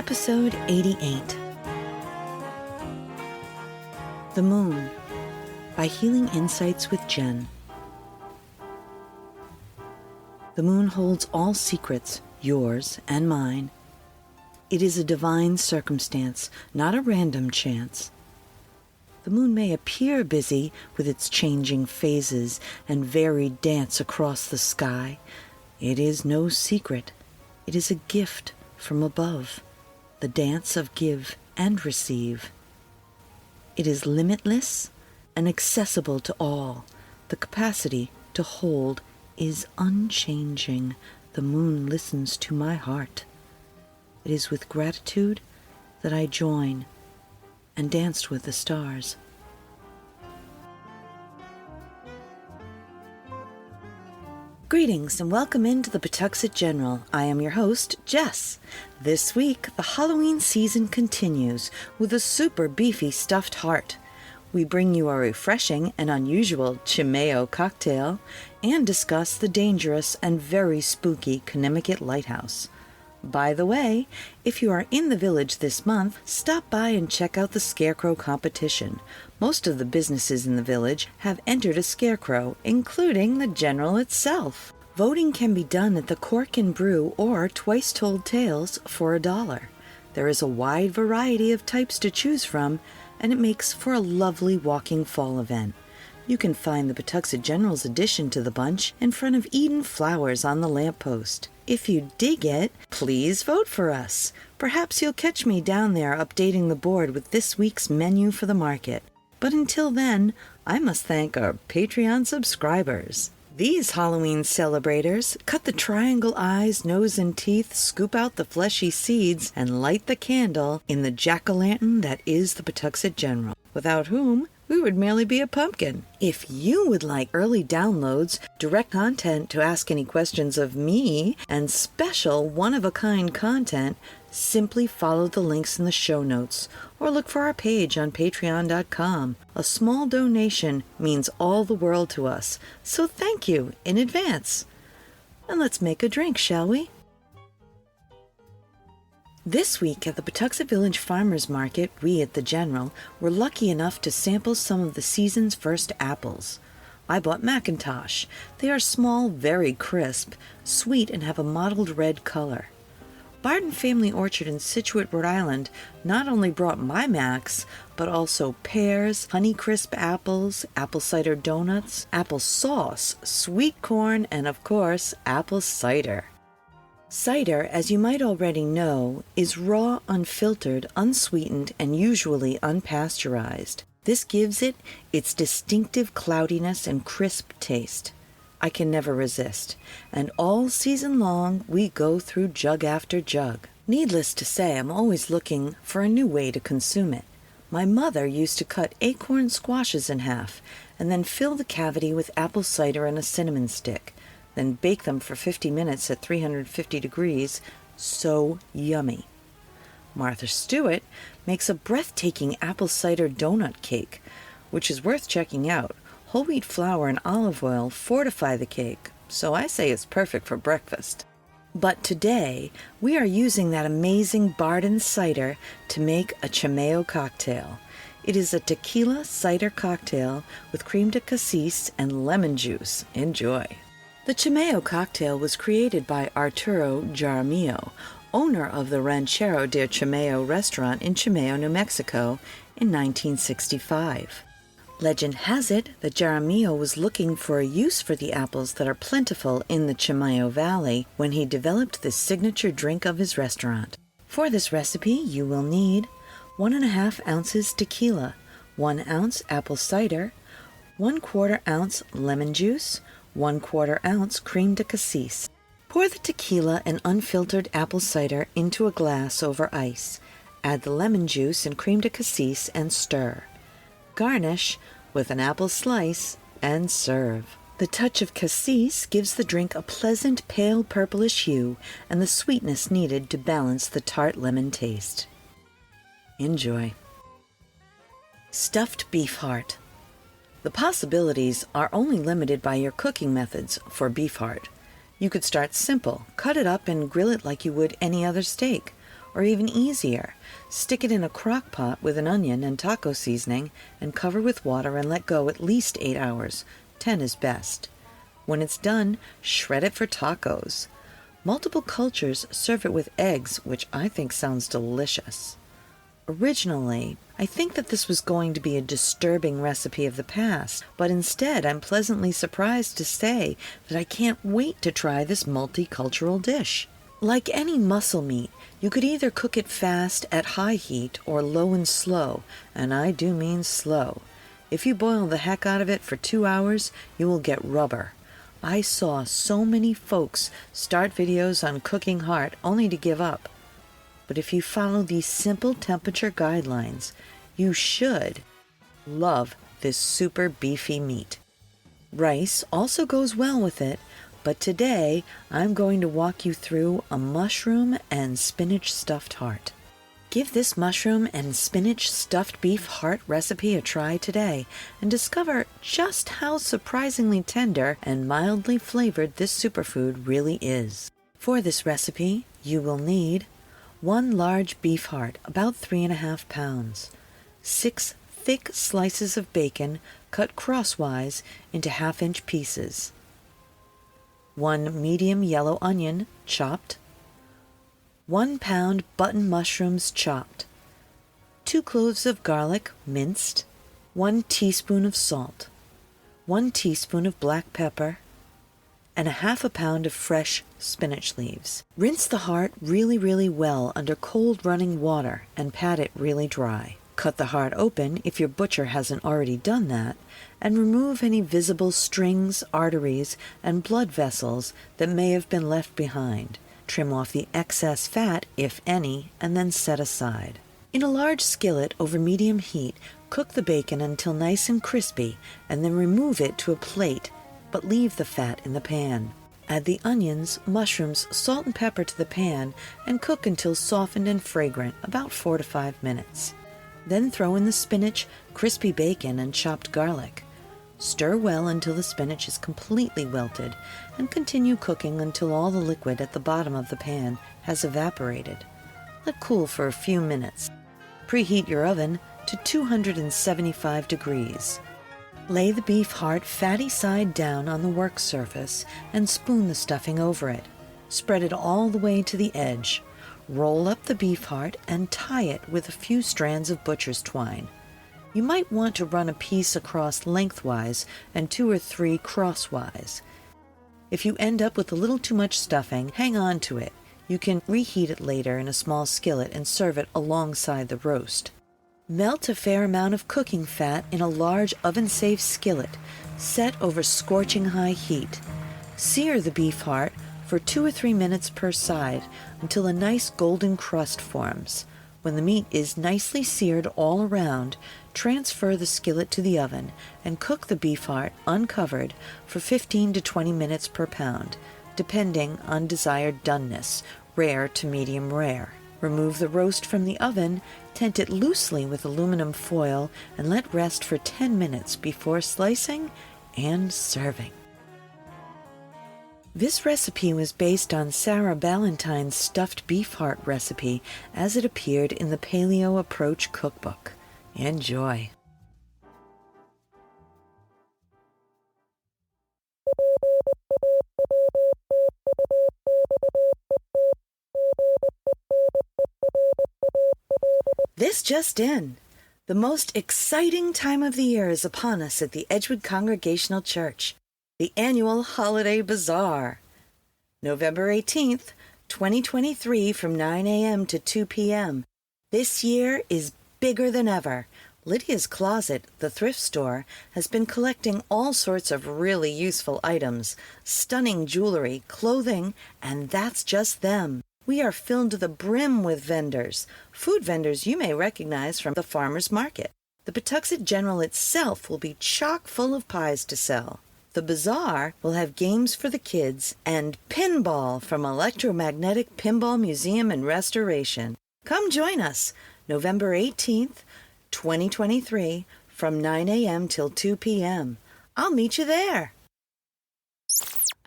Episode 88. The Moon by Healing Insights with Jen. The moon holds all secrets, yours and mine. It is a divine circumstance, not a random chance. The moon may appear busy with its changing phases and varied dance across the sky. It is no secret. It is a gift from above, the dance of give and receive. It is limitless and accessible to all. The capacity to hold is unchanging. The moon listens to my heart. It is with gratitude that I join and danced with the stars. Greetings and welcome into the Pawtuxet General. I am your host, Jess. This week, the Halloween season continues with a super beefy stuffed heart. We bring you a refreshing and unusual Cimayo cocktail and discuss the dangerous and very spooky Conimicut Lighthouse. By the way, if you are in the village this month, stop by and check out the scarecrow competition. Most of the businesses in the village have entered a scarecrow, including the General itself. Voting can be done at the Cork and Brew or Twice Told Tales for $1. There is a wide variety of types to choose from, and it makes for a lovely walking fall event. You can find the Pawtuxet General's addition to the bunch in front of Eden Flowers on the lamppost. If you dig it, please vote for us. Perhaps you'll catch me down there updating the board with this week's menu for the market. But until then, I must thank our Patreon subscribers. These Halloween celebrators cut the triangle eyes, nose, and teeth, scoop out the fleshy seeds, and light the candle in the jack-o'-lantern that is the Pawtuxet General, without whom we would merely be a pumpkin. If you would like early downloads, direct content to ask any questions of me, and special one-of-a-kind content, simply follow the links in the show notes or look for our page on patreon.com. A small donation means all the world to us, so thank you in advance. And let's make a drink, shall we? This week at the Pawtuxet Village Farmers Market, we at the General were lucky enough to sample some of the season's first apples. I bought Macintosh. They are small, very crisp, sweet, and have a mottled red color. Barton Family Orchard in Scituate, Rhode Island not only brought my Macs, but also pears, Honeycrisp apples, apple cider donuts, apple sauce, sweet corn, and of course, apple cider. Cider, as you might already know, is raw, unfiltered, unsweetened, and usually unpasteurized. This gives it its distinctive cloudiness and crisp taste. I can never resist, and all season long we go through jug after jug. Needless to say, I'm always looking for a new way to consume it. My mother used to cut acorn squashes in half, and then fill the cavity with apple cider and a cinnamon stick, then bake them for 50 minutes at 350 degrees. So yummy. Martha Stewart makes a breathtaking apple cider donut cake, which is worth checking out. Whole wheat flour and olive oil fortify the cake, so I say it's perfect for breakfast. But today, we are using that amazing Barton cider to make a Cimayo cocktail. It is a tequila cider cocktail with creme de cassis and lemon juice. Enjoy. The Cimayo cocktail was created by Arturo Jaramillo, owner of the Ranchero de Cimayo restaurant in Cimayo, New Mexico, in 1965. Legend has it that Jaramillo was looking for a use for the apples that are plentiful in the Cimayo Valley when he developed this signature drink of his restaurant. For this recipe, you will need 1½ ounces tequila, 1 ounce apple cider, 1/4 ounce lemon juice, 1/4 ounce creme de cassis. Pour the tequila and unfiltered apple cider into a glass over ice. Add the lemon juice and creme de cassis and stir. Garnish with an apple slice and serve. The touch of cassis gives the drink a pleasant pale purplish hue and the sweetness needed to balance the tart lemon taste. Enjoy. Stuffed beef heart. The possibilities are only limited by your cooking methods for beef heart. You could start simple, cut it up and grill it like you would any other steak. or even easier, stick it in a crock pot with an onion and taco seasoning and cover with water and let go at least 8 hours. 10 is best. When it's done, shred it for tacos. Multiple cultures serve it with eggs, which I think sounds delicious. Originally, I think that this was going to be a disturbing recipe of the past, but instead I'm pleasantly surprised to say that I can't wait to try this multicultural dish. Like any muscle meat, you could either cook it fast at high heat or low and slow, and I do mean slow. If you boil the heck out of it for 2 hours, you will get rubber. I saw so many folks start videos on cooking hard only to give up. But if you follow these simple temperature guidelines, you should love this super beefy meat. Rice also goes well with it, but today I'm going to walk you through a mushroom and spinach stuffed heart. Give this mushroom and spinach stuffed beef heart recipe a try today and discover just how surprisingly tender and mildly flavored this superfood really is. For this recipe, you will need 1 large beef heart, about 3½ pounds, 6 thick slices of bacon cut crosswise into 1/2-inch pieces, 1 medium yellow onion chopped, 1 pound button mushrooms chopped, 2 cloves of garlic minced, 1 teaspoon of salt, 1 teaspoon of black pepper, and 1/2 pound of fresh spinach leaves. Rinse the heart really well under cold running water and pat it really dry. Cut the heart open if your butcher hasn't already done that, and remove any visible strings, arteries, and blood vessels that may have been left behind. Trim off the excess fat, if any, and then set aside. In a large skillet over medium heat, cook the bacon until nice and crispy, and then remove it to a plate, but leave the fat in the pan. Add the onions, mushrooms, salt and pepper to the pan and cook until softened and fragrant, about 4 to 5 minutes. Then throw in the spinach, crispy bacon, and chopped garlic. Stir well until the spinach is completely wilted and continue cooking until all the liquid at the bottom of the pan has evaporated. Let cool for a few minutes. Preheat your oven to 275 degrees. Lay the beef heart fatty side down on the work surface and spoon the stuffing over it. Spread it all the way to the edge. Roll up the beef heart and tie it with a few strands of butcher's twine. You might want to run a piece across lengthwise and 2 or 3 crosswise. If you end up with a little too much stuffing, hang on to it. You can reheat it later in a small skillet and serve it alongside the roast. Melt a fair amount of cooking fat in a large oven-safe skillet, set over scorching high heat. Sear the beef heart for 2 or 3 minutes per side until a nice golden crust forms. When the meat is nicely seared all around, transfer the skillet to the oven and cook the beef heart uncovered for 15 to 20 minutes per pound, depending on desired doneness, rare to medium rare. Remove the roast from the oven, tent it loosely with aluminum foil, and let rest for 10 minutes before slicing and serving. This recipe was based on Sarah Ballantyne's stuffed beef heart recipe as it appeared in the Paleo Approach cookbook. Enjoy! This just in. The most exciting time of the year is upon us at the Edgewood Congregational Church, the annual Holiday Bazaar. November 18th, 2023 from 9 a.m. to 2 p.m. This year is bigger than ever. Lydia's Closet, the thrift store, has been collecting all sorts of really useful items, stunning jewelry, clothing, and that's just them. We are filled to the brim with vendors, food vendors you may recognize from the farmer's market. The Pawtuxet General itself will be chock full of pies to sell. The bazaar will have games for the kids and Pinball from Electromagnetic Pinball Museum and Restoration. Come join us November 18th, 2023 from 9 a.m. till 2 p.m. I'll meet you there.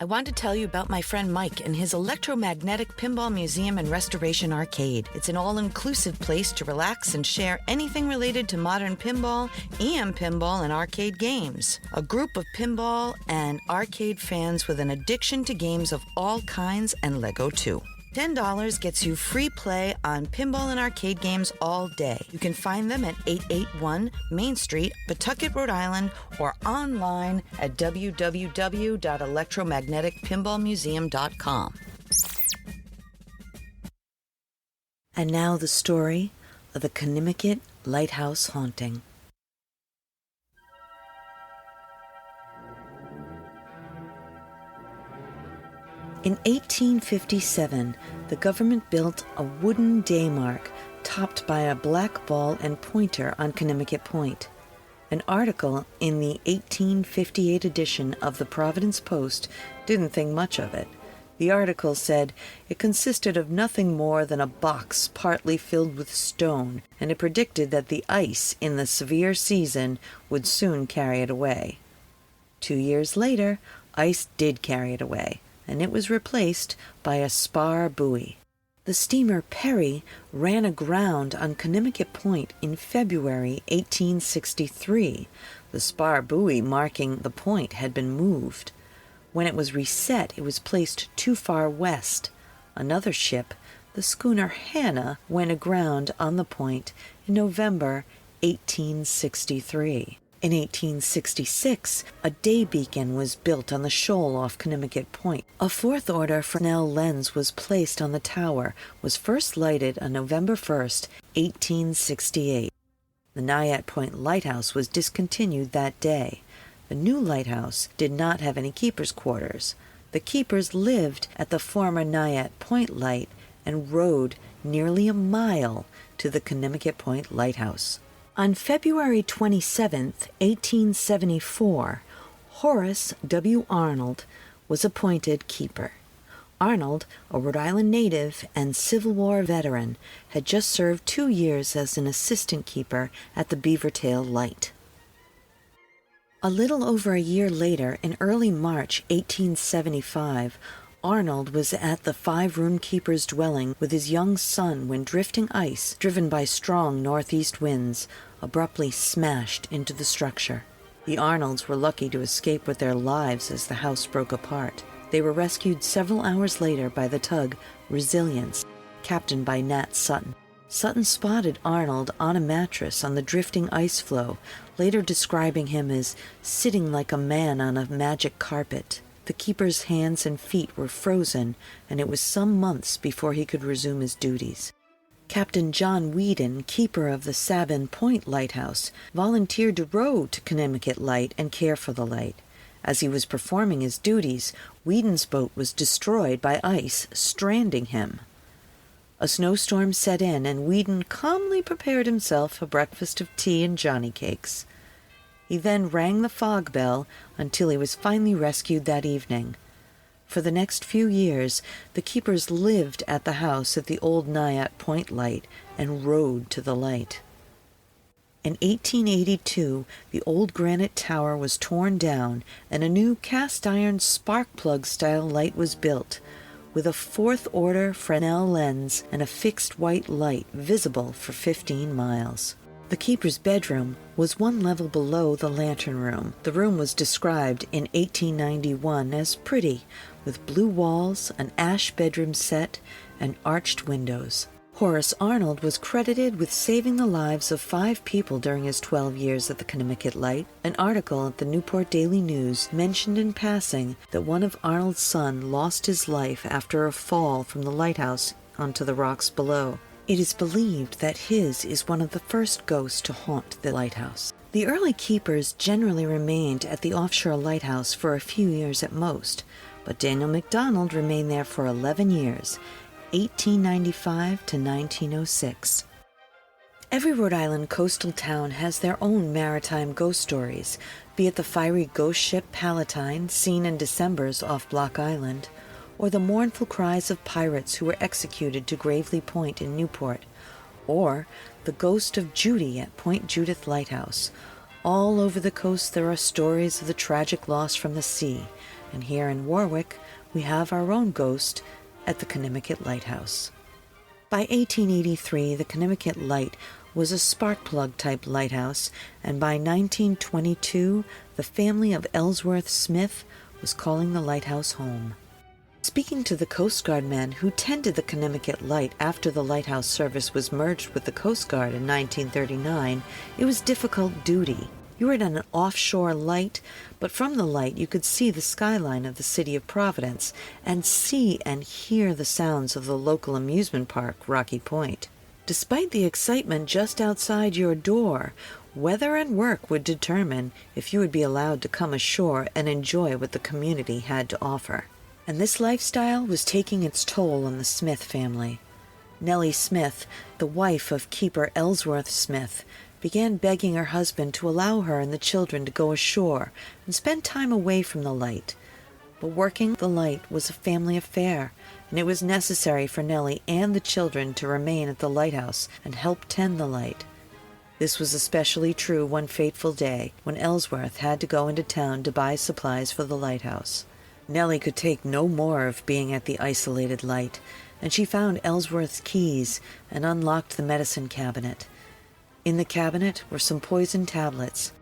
I want to tell you about my friend Mike and his electromagnetic pinball museum and restoration arcade. It's an all-inclusive place to relax and share anything related to modern pinball and arcade games. A group of pinball and arcade fans with an addiction to games of all kinds and Lego too. $10 gets you free play on pinball and arcade games all day. You can find them at 881 Main Street, Pawtucket, Rhode Island, or online at www.electromagneticpinballmuseum.com. And now the story of the Conimicut Lighthouse haunting. In 1857, the government built a wooden day mark topped by a black ball and pointer on Conimicut Point. An article in the 1858 edition of the Providence Post didn't think much of it. The article said it consisted of nothing more than a box partly filled with stone, and it predicted that the ice in the severe season would soon carry it away. 2 years later, ice did carry it away, and it was replaced by a spar buoy. The steamer Perry ran aground on Conimicut Point in February 1863. The spar buoy marking the point had been moved. When it was reset, it was placed too far west. Another ship, the schooner Hannah, went aground on the point in November 1863. In 1866, a day beacon was built on the shoal off Conimicut Point. A fourth-order Fresnel lens was placed on the tower, was first lighted on November 1st, 1868. The Nyack Point Lighthouse was discontinued that day. The new lighthouse did not have any keepers' quarters. The keepers lived at the former Nyack Point Light and rowed nearly a mile to the Conimicut Point Lighthouse. On February 27, 1874, Horace W. Arnold was appointed keeper. Arnold, a Rhode Island native and Civil War veteran, had just served 2 years as an assistant keeper at the Beavertail Light. A little over a year later, in early March 1875, Arnold was at the 5-room keeper's dwelling with his young son when drifting ice, driven by strong northeast winds, abruptly smashed into the structure. The Arnolds were lucky to escape with their lives as the house broke apart. They were rescued several hours later by the tug Resilience, captained by Nat Sutton. Sutton spotted Arnold on a mattress on the drifting ice floe, later describing him as sitting like a man on a magic carpet. The keeper's hands and feet were frozen, and it was some months before he could resume his duties. Captain John Whedon, keeper of the Sabin Point Lighthouse, volunteered to row to Conimicut Light and care for the light. As he was performing his duties, Whedon's boat was destroyed by ice, stranding him. A snowstorm set in, and Whedon calmly prepared himself a breakfast of tea and johnny cakes. He then rang the fog bell until he was finally rescued that evening. For the next few years, the keepers lived at the house at the old Nyack Point Light and rowed to the light. In 1882, the old granite tower was torn down and a new cast-iron spark plug-style light was built, with a 4th-order Fresnel lens and a fixed white light visible for 15 miles. The keeper's bedroom was 1 level below the lantern room. The room was described in 1891 as pretty, with blue walls, an ash bedroom set, and arched windows. Horace Arnold was credited with saving the lives of 5 people during his 12 years at the Conimicut Light. An article at the Newport Daily News mentioned in passing that one of Arnold's sons lost his life after a fall from the lighthouse onto the rocks below. It is believed that his is one of the first ghosts to haunt the lighthouse. The early keepers generally remained at the offshore lighthouse for a few years at most, but Daniel MacDonald remained there for 11 years, 1895 to 1906. Every Rhode Island coastal town has their own maritime ghost stories, be it the fiery ghost ship Palatine seen in Decembers off Block Island, or the mournful cries of pirates who were executed to Gravely Point in Newport, or the ghost of Judy at Point Judith Lighthouse. All over the coast there are stories of the tragic loss from the sea, and here in Warwick, we have our own ghost at the Conimicut Lighthouse. By 1883, the Conimicut Light was a spark plug type lighthouse, and by 1922, the family of Ellsworth Smith was calling the lighthouse home. Speaking to the Coast Guard men who tended the Conimicut Light after the lighthouse service was merged with the Coast Guard in 1939, it was difficult duty. You were at an offshore light, but from the light you could see the skyline of the city of Providence and see and hear the sounds of the local amusement park, Rocky Point. Despite the excitement just outside your door, weather and work would determine if you would be allowed to come ashore and enjoy what the community had to offer. And this lifestyle was taking its toll on the Smith family. Nellie Smith, the wife of keeper Ellsworth Smith, began begging her husband to allow her and the children to go ashore and spend time away from the light. But working the light was a family affair, and it was necessary for Nellie and the children to remain at the lighthouse and help tend the light. This was especially true one fateful day when Ellsworth had to go into town to buy supplies for the lighthouse. Nellie could take no more of being at the isolated light, and she found Ellsworth's keys and unlocked the medicine cabinet. In the cabinet were some poison tablets,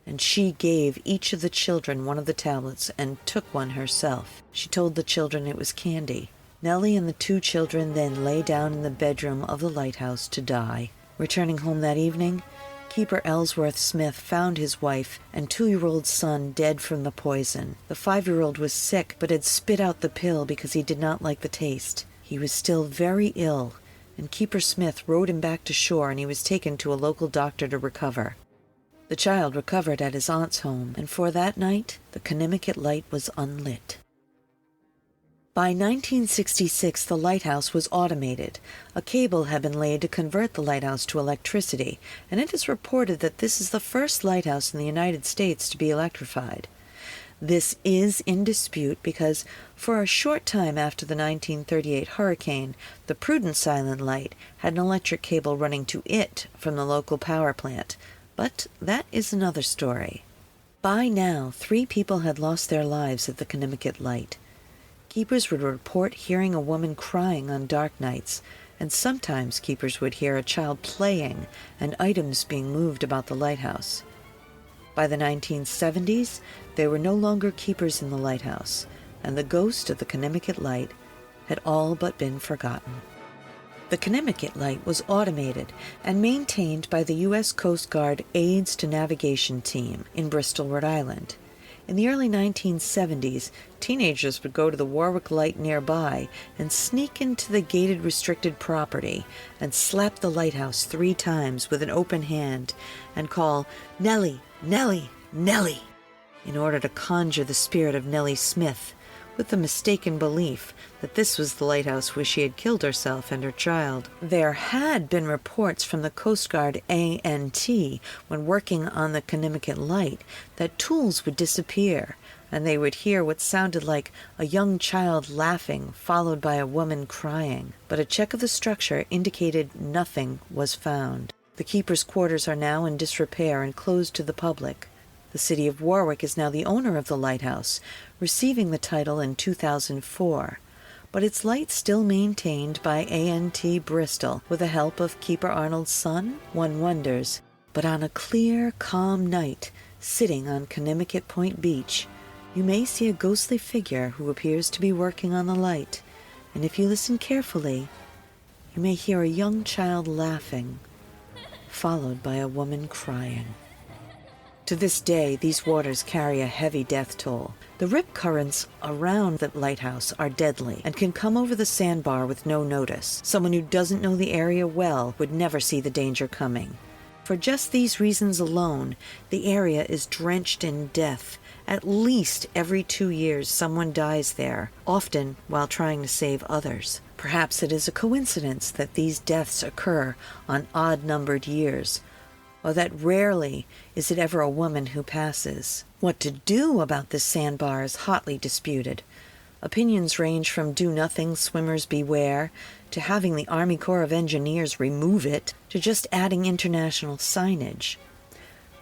and she gave each of the children one of the tablets and took one herself. She told the children it was candy. Nellie and the two children then lay down in the bedroom of the lighthouse to die. Returning home that evening, Keeper Ellsworth Smith found his wife and 2-year-old son dead from the poison. The 5-year-old was sick but had spit out the pill because he did not like the taste. He was still very ill, and Keeper Smith rowed him back to shore, and he was taken to a local doctor to recover. The child recovered at his aunt's home, and for that night, the Conimicut Light was unlit. By 1966, the lighthouse was automated. A cable had been laid to convert the lighthouse to electricity, and it is reported that this is the first lighthouse in the United States to be electrified. This is in dispute because for a short time after the 1938 hurricane, the Prudence Island Light had an electric cable running to it from the local power plant. But that is another story. By now, 3 people had lost their lives at the Conimicut Light. Keepers would report hearing a woman crying on dark nights, and sometimes keepers would hear a child playing and items being moved about the lighthouse. By the 1970s, there were no longer keepers in the lighthouse, and the ghost of the Conimicut Light had all but been forgotten. The Conimicut Light was automated and maintained by the U.S. Coast Guard Aids to Navigation Team in Bristol, Rhode Island. In the early 1970s, teenagers would go to the Warwick Light nearby and sneak into the gated restricted property and slap the lighthouse 3 times with an open hand and call, "Nellie, Nellie, Nellie," in order to conjure the spirit of Nellie Smith, with the mistaken belief that this was the lighthouse where she had killed herself and her child. There had been reports from the Coast Guard A&T when working on the Conimicut Light that tools would disappear, and they would hear what sounded like a young child laughing followed by a woman crying. But a check of the structure indicated nothing was found. The keeper's quarters are now in disrepair and closed to the public. The city of Warwick is now the owner of the lighthouse, receiving the title in 2004, but its light still maintained by A&T Bristol with the help of Keeper Arnold's son, one wonders. But on a clear, calm night, sitting on Conimicut Point Beach, you may see a ghostly figure who appears to be working on the light, and if you listen carefully, you may hear a young child laughing, followed by a woman crying. To this day, these waters carry a heavy death toll. The rip currents around the lighthouse are deadly and can come over the sandbar with no notice. Someone who doesn't know the area well would never see the danger coming. For just these reasons alone, the area is drenched in death. At least every 2 years someone dies there, often while trying to save others. Perhaps it is a coincidence that these deaths occur on odd-numbered years, or that rarely is it ever a woman who passes. What to do about this sandbar is hotly disputed. Opinions range from do nothing, swimmers beware, to having the Army Corps of Engineers remove it, to just adding international signage.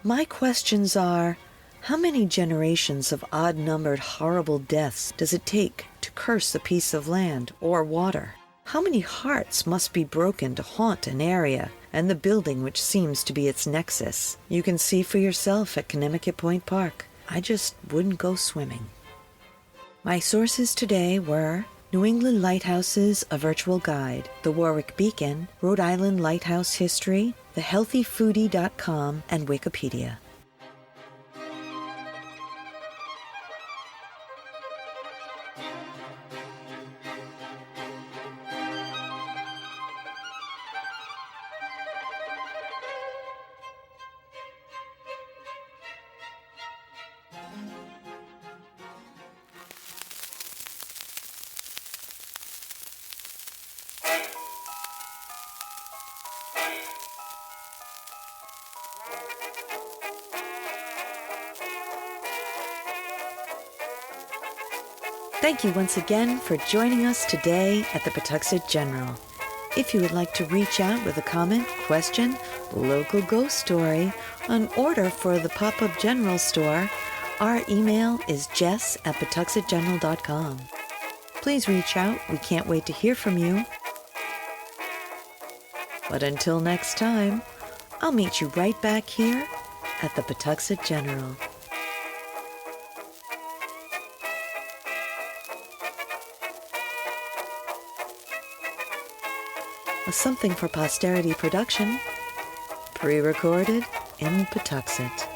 My questions are, How many generations of odd-numbered horrible deaths does it take to curse a piece of land or water? How many hearts must be broken to haunt an area and the building which seems to be its nexus? You can see for yourself at Conimicut Point Park. I just wouldn't go swimming. My sources today were New England Lighthouses, a Virtual Guide, the Warwick Beacon, Rhode Island Lighthouse History, thehealthyfoodie.com, and Wikipedia. Thank you once again for joining us today at the Pawtuxet General. If you would like to reach out with a comment, question, local ghost story, an order for the Pop-Up General Store, our email is jess@pawtuxetgeneral.com. Please reach out. We can't wait to hear from you. But until next time, I'll meet you right back here at the Pawtuxet General. A Something for Posterity production, pre-recorded in Pawtuxet.